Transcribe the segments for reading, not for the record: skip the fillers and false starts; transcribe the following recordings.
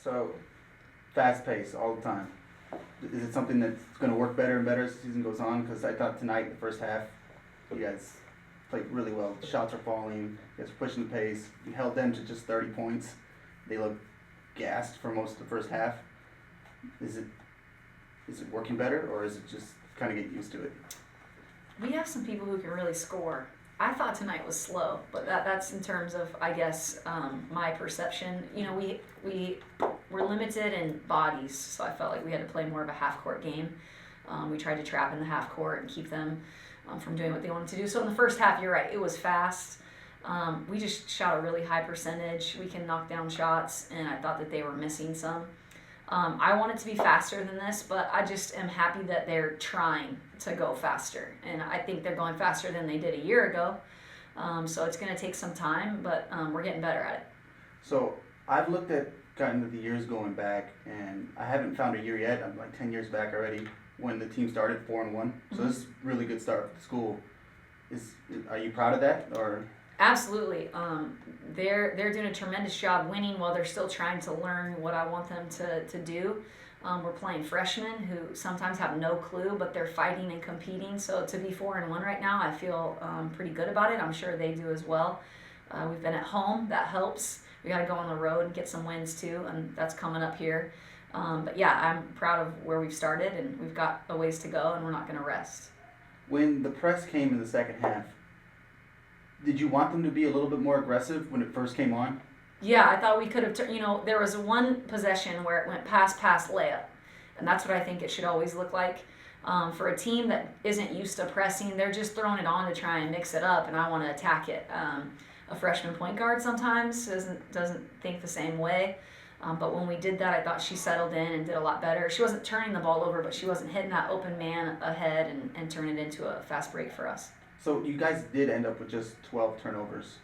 So, fast pace all the time. Is it something that's going to work better and better as the season goes on? Because I thought tonight, the first half, you guys played really well. The shots are falling. You guys are pushing the pace. You held them to just 30 points. They look gassed for most of the first half. Is it working better, or is it just kind of get used to it? We have some people who can really score. I thought tonight was slow, but that's in terms of, I guess, my perception. You know, we were limited in bodies, so I felt like we had to play more of a half-court game. We tried to trap in the half-court and keep them from doing what they wanted to do. So in the first half, you're right, it was fast. We just shot a really high percentage. We can knock down shots, and I thought that they were missing some. I want it to be faster than this, but I just am happy that they're trying to go faster. And I think they're going faster than they did a year ago. So it's going to take some time, but we're getting better at it. So I've looked at kind of the years going back, and I haven't found a year yet. I'm like 10 years back already when the team started 4-1. So this is a really good start for the school. Are you proud of that, or? Absolutely. They're doing a tremendous job winning while they're still trying to learn what I want them to do. We're playing freshmen who sometimes have no clue, but they're fighting and competing. So to be 4-1 right now, I feel pretty good about it. I'm sure they do as well. We've been at home. That helps. We got to go on the road and get some wins too, and that's coming up here. But yeah, I'm proud of where we've started, and we've got a ways to go, and we're not going to rest. When the press came in the second half, did you want them to be a little bit more aggressive when it first came on? Yeah, I thought we could have, there was one possession where it went pass, layup. And that's what I think it should always look like. For a team that isn't used to pressing, they're just throwing it on to try and mix it up, and I want to attack it. A freshman point guard sometimes doesn't think the same way. But when we did that, I thought she settled in and did a lot better. She wasn't turning the ball over, but she wasn't hitting that open man ahead and turning it into a fast break for us. So you guys did end up with just 12 turnovers.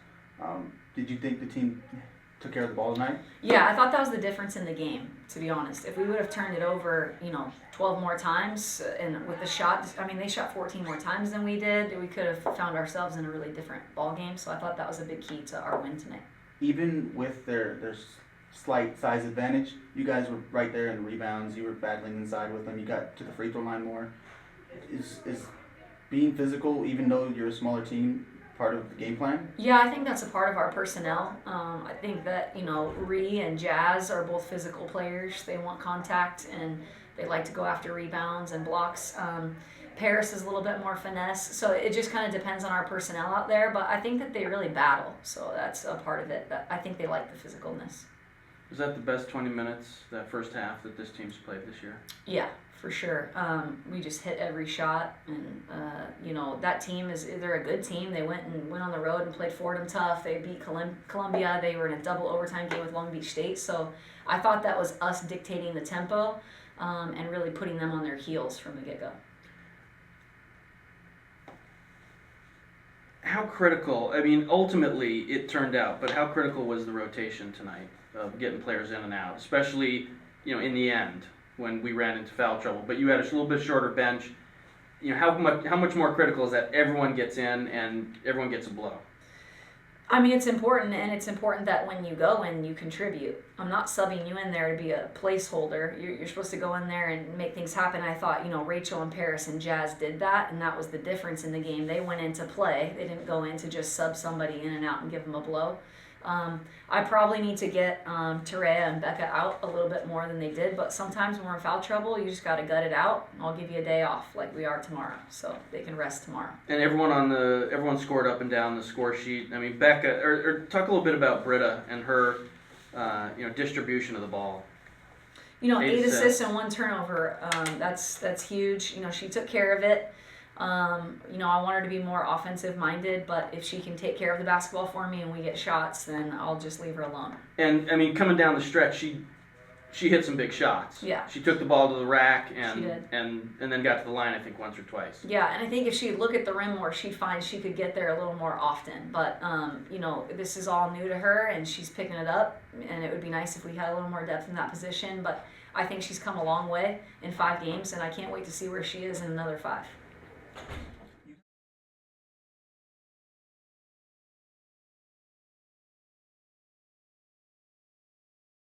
Did you think the team took care of the ball tonight? Yeah, I thought that was the difference in the game, to be honest. If we would have turned it over, 12 more times, and with the shot, they shot 14 more times than we did, we could have found ourselves in a really different ball game. So I thought that was a big key to our win tonight. Even with their slight size advantage, you guys were right there in the rebounds. You were battling inside with them. You got to the free throw line more. Is being physical, even though you're a smaller team, part of the game plan? Yeah, I think that's a part of our personnel. I think that, Ree and Jazz are both physical players. They want contact, and they like to go after rebounds and blocks. Paris is a little bit more finesse, so it just kind of depends on our personnel out there, but I think that they really battle, so that's a part of it. I think they like the physicalness. Was that the best 20 minutes, that first half, that this team's played this year? Yeah, for sure. We just hit every shot, and that team they're a good team. They went on the road and played Fordham tough. They beat Columbia. They were in a double overtime game with Long Beach State. So I thought that was us dictating the tempo and really putting them on their heels from the get-go. How critical, ultimately it turned out, but how critical was the rotation tonight of getting players in and out, especially, in the end when we ran into foul trouble? But you had a little bit shorter bench. How much more critical is that everyone gets in and everyone gets a blow? It's important, and it's important that when you go in, you contribute. I'm not subbing you in there to be a placeholder. You're supposed to go in there and make things happen. I thought, Rachel and Paris and Jazz did that, and that was the difference in the game. They went in to play. They didn't go in to just sub somebody in and out and give them a blow. I probably need to get Terea and Becca out a little bit more than they did, but sometimes when we're in foul trouble, you just got to gut it out. I'll give you a day off like we are tomorrow, so they can rest tomorrow. And everyone scored up and down the score sheet. Becca, or talk a little bit about Britta and her, distribution of the ball. 8 assists and 1 turnover. That's huge. She took care of it. I want her to be more offensive minded, but if she can take care of the basketball for me and we get shots, then I'll just leave her alone. And coming down the stretch, she hit some big shots. Yeah. She took the ball to the rack and she did. and then got to the line, I think, once or twice. Yeah, and I think if she'd look at the rim more, she'd find she could get there a little more often. But this is all new to her, and she's picking it up, and it would be nice if we had a little more depth in that position. But I think she's come a long way in 5 games, and I can't wait to see where she is in another 5.